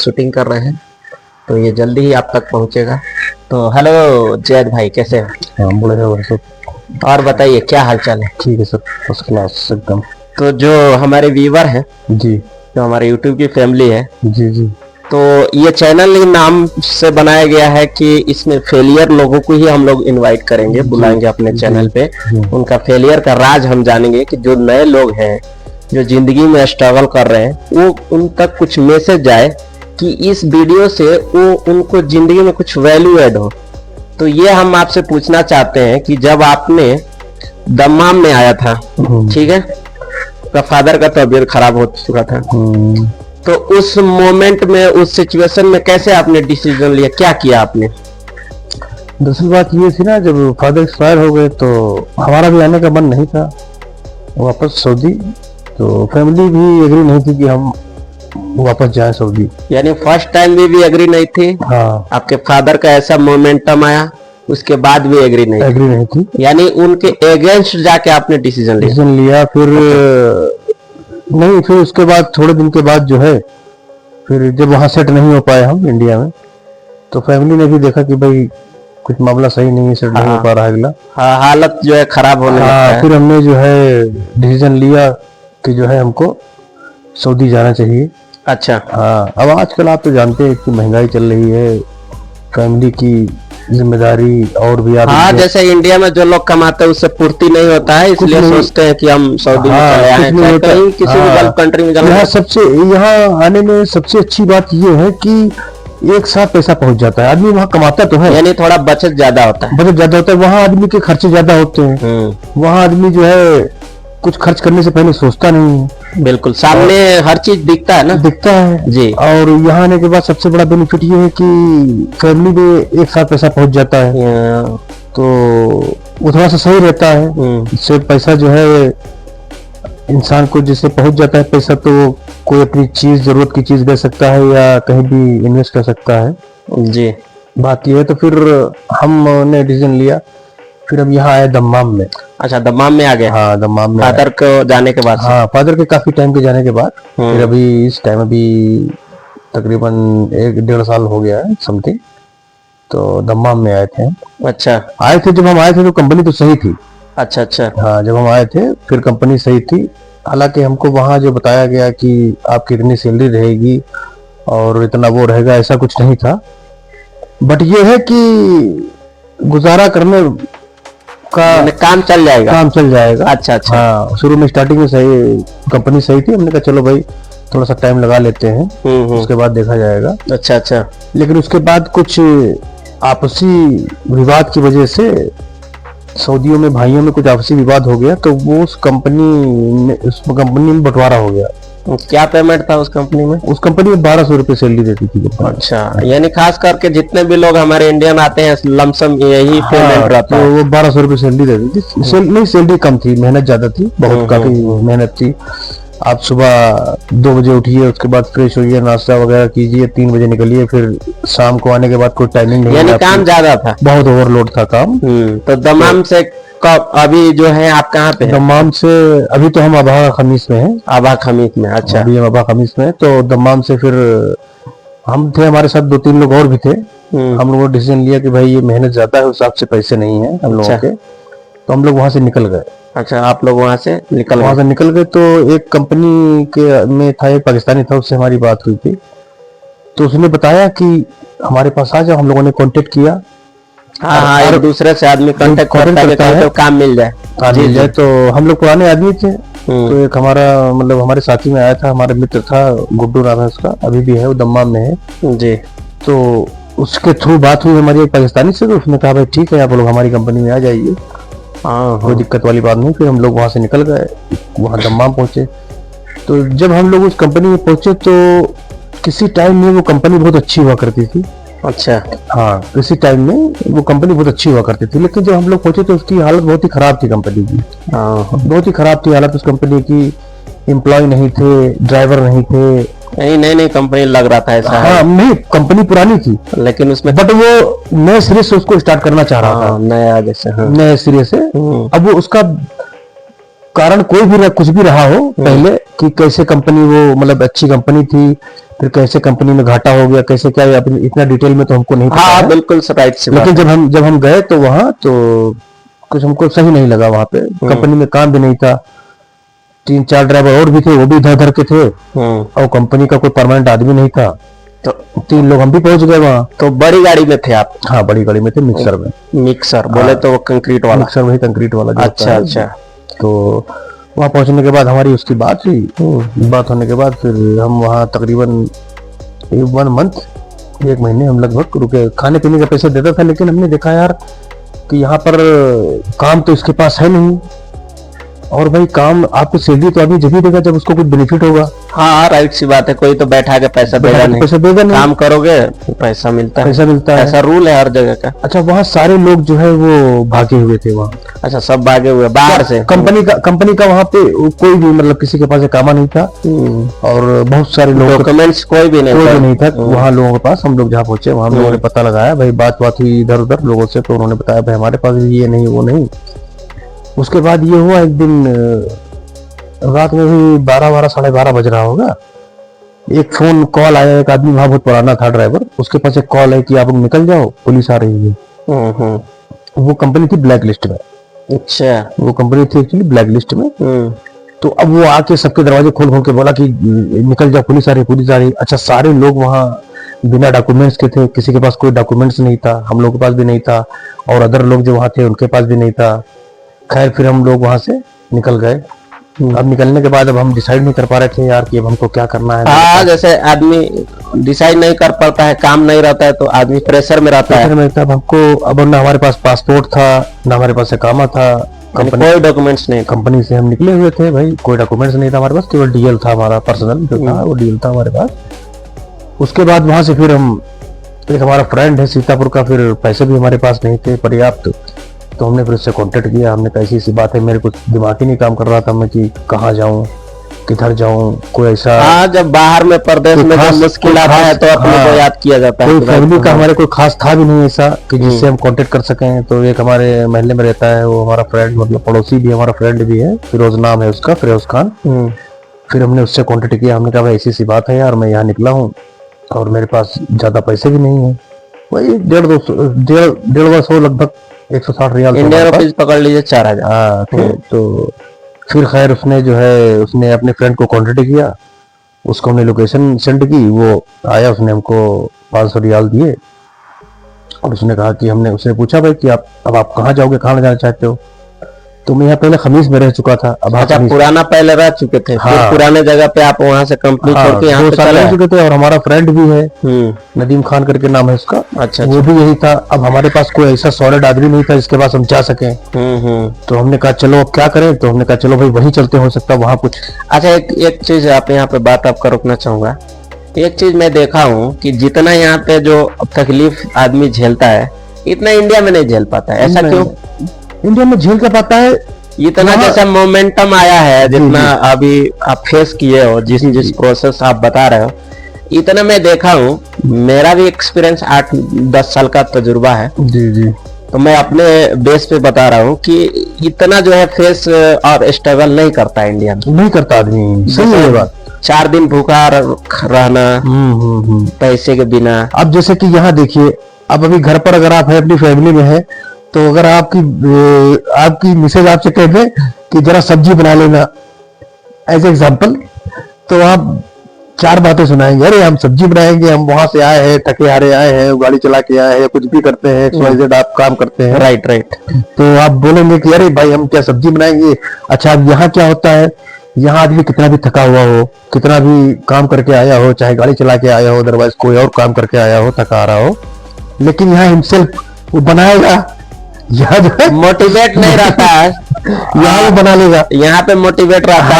Shooting कर रहे हैं, तो ये जल्दी ही आप तक पहुंचेगा। तो हेलो जैद भाई, कैसे हैं? हाँ बोले सब। और बताइए क्या हाल चाल है? ठीक है सर, फर्स्ट क्लास एकदम। तो जो हमारे व्यूवर हैं, जी जो हमारे यूट्यूब की फैमिली है, जी जी। तो ये चैनल ही नाम से बनाया गया है कि इसमें फेलियर लोगों को ही हम लोग इनवाइट करेंगे, बुलाएंगे अपने चैनल पे। उनका फेलियर का राज हम जानेंगे कि जो नए लोग हैं, जो जिंदगी में स्ट्रगल कर रहे हैं, वो उन तक कुछ मैसेज जाए कि इस वीडियो से वो उनको जिंदगी में कुछ वैल्यू ऐड हो। तो ये हम आपसे पूछना चाहते हैं कि जब आपने दम्माम में आया था, ठीक है, तो फादर का तबीयत खराब हो चुका था, तो उस मोमेंट में, उस सिचुएशन में कैसे आपने डिसीजन लिया, क्या किया आपने? दरअसल बात ये थी ना, जब फादर एक्सपायर हो गए तो हमारा भी आने का मन नहीं था वापस सऊदी। तो फैमिली भी एग्री नहीं थी कि हम वापस जाएं सऊदी। यानी फर्स्ट टाइम भी एग्री नहीं थी? हाँ। आपके फादर का ऐसा मोमेंटम आया, उसके बाद भी एग्री नहीं थी। यानी उनके अगेंस्ट जाके आपने डिसीजन लिया। फिर नहीं, फिर उसके बाद थोड़े दिन के बाद जो है, फिर जब वहाँ सेट नहीं हो पाए हम इंडिया में, तो फैमिली ने भी देखा कि भाई कुछ मामला सही नहीं है, सेट नहीं हो पा रहा है अगला। हालत जो है खराब होने लगता है। फिर हमने जो है डिसीजन लिया कि जो है हमको सऊदी जाना चाहिए। अच्छा। हाँ, अब आजकल आप तो जानते हैं कि महंगाई चल रही है, फैमिली की जिम्मेदारी और भी। हाँ, जैसे इंडिया में जो लोग कमाते हैं उससे पूर्ति नहीं होता है, इसलिए सोचते हैं कि हम सऊदी में चले आए, कहीं किसी भी गल्फ कंट्री में जाना। यहाँ आने में सबसे अच्छी बात ये है कि एक साथ पैसा पहुंच जाता है। आदमी वहाँ कमाता तो है, यानी थोड़ा बचत ज्यादा होता है। वहाँ आदमी के खर्चे ज्यादा होते हैं। वहाँ आदमी जो है कुछ खर्च करने से पहले सोचता नहीं है। बिल्कुल, सामने हर चीज दिखता है जी। और यहाँ आने के बाद सबसे बड़ा बेनिफिट ये है कि फैमिली में एक साथ पैसा पहुंच जाता है, तो वो थोड़ा सा सही रहता है। इससे पैसा जो है इंसान को जिससे पहुंच जाता है पैसा, तो कोई अपनी चीज, जरूरत की चीज ले सकता है या कहीं भी इन्वेस्ट कर सकता है जी। बात ये है। तो फिर हमने डिसीजन लिया, फिर हम यहाँ आए दम्माम में। अच्छा, दम्माम में आ गए? हाँ, दम्माम में फादर को जाने के बाद? हाँ, फादर के काफी टाइम के जाने के बाद फिर अभी इस टाइम अभी तकरीबन 1-1.5 साल हो गया है समथिंग, तो दम्माम में आए थे। अच्छा। आए थे, जब हम आए थे तो कंपनी तो सही थी। अच्छा। हाँ, जब हम आए थे फिर कंपनी सही थी। हालांकि हमको वहाँ जो बताया गया कि आपकी इतनी सैलरी रहेगी और इतना वो रहेगा, ऐसा कुछ नहीं था। बट ये है कि गुजारा करने का काम चल जाएगा। अच्छा। हाँ, शुरू में स्टार्टिंग में सही, कंपनी सही थी। हमने कहा चलो भाई थोड़ा सा टाइम लगा लेते हैं, उसके बाद देखा जाएगा। अच्छा। लेकिन उसके बाद कुछ आपसी विवाद की वजह से सऊदियों में भाइयों में कुछ आपसी विवाद हो गया, तो वो उस कंपनी में बंटवारा हो गया। क्या पेमेंट था उस कंपनी में? उस कंपनी में 1200 रुपए सैलरी देती थी। अच्छा, यानी खास करके जितने भी लोग हमारे इंडियन आते हैं लमसम यही पेमेंट रहता है। तो वो 1200 रुपए सैलरी देती थी। नहीं, सैलरी कम थी, मेहनत ज्यादा थी, बहुत काफी मेहनत थी। आप सुबह 2 बजे उठिए, उसके बाद फ्रेश होइए, नाश्ता वगैरह कीजिए, 3 बजे निकलिए, फिर शाम को आने के बाद कोई टाइमिंग नहीं। यानी काम ज्यादा था, बहुत ओवरलोड था काम। तो दम्माम से अभी जो है आप कहाँ पे हैं? दम्माम से अभी तो हम आबा खमीस में हैं। आबा खमीस में? अच्छा। अभी हम आबा खमीस में, तो दम्माम से फिर हम थे, हमारे साथ 2-3 लोग और भी थे। हम लोगों ने डिसीजन लिया कि भाई ये मेहनत ज्यादा है, उस हिसाब से पैसे नहीं है हम लोगों के, तो हम लोग वहां से निकल गए। अच्छा, आप लोग वहां से निकल गए? तो एक कंपनी के में था, एक पाकिस्तानी था, उससे हमारी बात हुई थी, तो उसने बताया कि हमारे पास आ जाओ। हम लोगों ने कांटेक्ट किया। हाँ, एक दूसरे से आदमी कांटेक्ट करता है तो काम मिल जाए। तो हम लोग पुराने आदमी थे, तो एक हमारा मतलब हमारे साथी में आया था, हमारा मित्र था, गुड्डू नाम है उसका, अभी भी है, वो दम्माम में है जी। तो उसके थ्रू बात हुई हमारी एक पाकिस्तानी से, तो उसने कहा भाई ठीक है, आप लोग हमारी कंपनी में आ जाइए, कोई दिक्कत वाली बात नहीं। फिर हम लोग वहां से निकल गए, वहां दम्माम पहुंचे। तो जब हम लोग उस कंपनी में पहुंचे तो किसी टाइम में वो कंपनी बहुत अच्छी हुआ करती थी। अच्छा। हाँ, किसी टाइम में वो कंपनी बहुत अच्छी हुआ करती थी, लेकिन जब हम लोग पहुंचे तो उसकी हालत बहुत ही खराब थी कंपनी की। बहुत ही खराब थी हालत उस कंपनी की। एम्प्लॉय नहीं थे, ड्राइवर नहीं थे। नई कंपनी लग रहा था ऐसा। हाँ, नहीं, कंपनी पुरानी थी लेकिन उसमें, बट वो नए सिरे से उसको स्टार्ट करना चाह रहा था, नया जैसे। नए सिरे से। अब वो उसका कारण कोई भी कुछ भी रहा हो पहले, कि कैसे कंपनी वो मतलब अच्छी कंपनी थी, फिर कैसे कंपनी में घाटा हो गया, कैसे क्या, इतना डिटेल में तो हमको नहीं पता हाँ है। बिल्कुल राइट से बात। लेकिन जब हम गए तो वहाँ तो कुछ हमको सही नहीं लगा। वहाँ पे कंपनी में काम भी नहीं था, 3-4 ड्राइवर और भी थे, वो भी इधर उधर के थे, और कंपनी का कोई परमानेंट आदमी नहीं था। तो 3 लोग हम भी पहुंच गए वहाँ। तो बड़ी गाड़ी में थे आप? हाँ बड़ी गाड़ी में थे, मिक्सर में। मिक्सर बोले तो वो कंक्रीट वाला? मिक्सर वही कंक्रीट वाला जो अच्छा अच्छा। तो वहाँ पहुंचने के बाद हमारी उसकी बात हुई। बात होने के बाद फिर हम वहाँ तकरीबन 1 मंथ, 1 महीने हम लगभग रुके। खाने पीने का पैसे देता था, लेकिन हमने देखा यार कि यहाँ पर काम तो इसके पास है नहीं, और भाई काम आपको सैलरी तो आदमी जब ही देगा जब उसको कुछ बेनिफिट होगा। हाँ राइट सी बात है, कोई तो बैठा के पैसा देगा नहीं, काम करोगे पैसा मिलता है, ऐसा रूल है हर जगह का। अच्छा, वहाँ सारे लोग जो है वो भागे हुए थे वहाँ। अच्छा, सब भागे हुए बाहर से? कंपनी का वहाँ पे कोई भी मतलब किसी के पास काम नहीं था, और बहुत सारे लोग, डॉक्यूमेंट्स कोई भी नहीं था वहाँ लोगों के पास। हम लोग जहाँ पहुंचे वहाँ लोगों ने पता लगाया, भाई बात हुई इधर उधर लोगों से, तो उन्होंने बताया भाई हमारे पास भी ये नहीं वो नहीं। उसके बाद ये हुआ, एक दिन रात में भी 12 साढ़े 12 बज रहा होगा, एक फोन कॉल आया। एक आदमी वहाँ बहुत पुराना था ड्राइवर, उसके पास एक कॉल है कि आप निकल जाओ, पुलिस आ रही है। वो कंपनी थी ब्लैक लिस्ट में। अच्छा, वो कंपनी थी एक्चुअली ब्लैक लिस्ट में। तो अब वो आके सबके दरवाजे खोल खोल के बोला कि निकल जाओ, पुलिस आ रही पुलिस आ रही। अच्छा, सारे लोग वहाँ बिना डॉक्यूमेंट्स के थे, किसी के पास कोई डॉक्यूमेंट्स नहीं था, हम लोग के पास भी नहीं था, और अदर लोग जो वहाँ थे उनके पास भी नहीं था। खैर फिर हम लोग वहां से निकल गए। अब निकलने के बाद अब हम डिसाइड नहीं कर पा रहे थे यार कि अब हमको क्या करना है। हाँ, जैसे आदमी डिसाइड नहीं कर पाता है, काम नहीं रहता है तो आदमी प्रेशर में रहता है। तब हमको अब ना हमारे पास पासपोर्ट था, ना हमारे पास इकामा था, कोई डॉक्यूमेंट्स नहीं। कंपनी से हम निकले हुए थे भाई, कोई डॉक्यूमेंट्स नहीं था हमारे पास, केवल डीएल था हमारा पर्सनल जो था, वो डीएल था हमारे पास। उसके बाद वहां से फिर हम, एक हमारा फ्रेंड है सीतापुर का, फिर पैसे भी हमारे पास नहीं थे पर्याप्त, तो हमने फिर उससे कांटेक्ट किया। हमने कहा ऐसी बात है, मेरे कुछ दिमाग ही नहीं काम कर रहा था मैं कि कहाँ जाऊँ किधर जाऊँ, कोई ऐसा। हाँ, जब बाहर में परदेश में जब मुश्किल आता है तो अपने को याद किया जाता है। कोई फैमिली का हमारे कोई खास था भी नहीं ऐसा कि जिससे हम कांटेक्ट कर सकें। तो एक हमारे महल्ले में रहता है, वो हमारा फ्रेंड, मतलब पड़ोसी भी हमारा फ्रेंड भी है, फिरोज नाम है उसका, फिरोज खान। फिर हमने उससे कांटेक्ट किया। हमने कहा भाई ऐसी सी बात है यार, मैं यहाँ निकला हूँ और मेरे पास ज्यादा पैसे भी नहीं है, वही 150 लगभग 160 रियाल इंडियन रुपीज पकड़ लीजिए 4000। हाँ, तो फिर खैर उसने जो है उसने अपने फ्रेंड को कांटेक्ट किया, उसको हमने लोकेशन सेंड की, वो आया, उसने हमको 500 रियाल दिए, और उसने कहा कि उसने पूछा भाई कि अब आप कहाँ जाओगे, कहाँ जाना चाहते हो। तो मैं यहाँ पहले खमीस में रह चुका था। अब अच्छा, पुराना पहले रह चुके थे? हाँ, फिर पुराने जगह पे आप वहाँ से कंपनी छोड़ के यहाँ पे चले चुके थे। और हमारा फ्रेंड भी है, नदीम खान करके नाम है उसका। अच्छा, वो भी यही था। अब हमारे पास कोई ऐसा सॉलिड आदमी नहीं था जिसके पास हम जा सके। तो हमने कहा चलो अब क्या करें, तो हमने कहा चलो भाई वहीं चलते, हो सकता है वहाँ कुछ। अच्छा, एक चीज आप यहाँ पे बात आपका रोकना चाहूंगा। एक चीज मैं देखा हूँ कि जितना यहाँ पे जो तकलीफ आदमी झेलता है, इतना इंडिया में नहीं झेल पाता है। ऐसा क्यों? इंडिया में झेल का पाता है इतना, जैसा मोमेंटम आया है, जितना अभी आप फेस किए हो, जिस प्रोसेस आप बता रहे हो, इतना मैं देखा हूँ। मेरा भी एक्सपीरियंस 8-10 साल का तजुर्बा है जी। तो मैं अपने बेस पे बता रहा हूँ कि इतना जो है फेस और स्ट्रगल नहीं करता इंडिया में, नहीं करता आदमी। सही है बात। 4 दिन भूखा रहना पैसे के बिना। अब जैसे कि यहाँ देखिए, अब अभी घर पर अगर आप है, अपनी फैमिली में है, तो अगर आपकी मिसेज आपसे कह दे कि जरा सब्जी बना लेना एज एग्जाम्पल, तो आप 4 बातें सुनाएंगे। अरे हम सब्जी बनाएंगे, हम वहां से आए हैं, थके हारे आए हैं, गाड़ी चला के आए हैं, कुछ भी करते हैं, XYZ आप काम करते हैं। राइट। तो आप बोलेंगे कि अरे भाई हम क्या सब्जी बनाएंगे। अच्छा, अब यहाँ क्या होता है, यहाँ आदमी कितना भी थका हुआ हो, कितना भी काम करके आया हो, चाहे गाड़ी चला के आया हो, अदरवाइज कोई और काम करके आया हो, थका आ रहा हो, लेकिन यहाँ हिमसेल्फ वो बनाएगा। यहाँ जो है मोटिवेट नहीं रहता है, यहाँ वो बना लेगा। यहाँ पे मोटिवेट रहता है।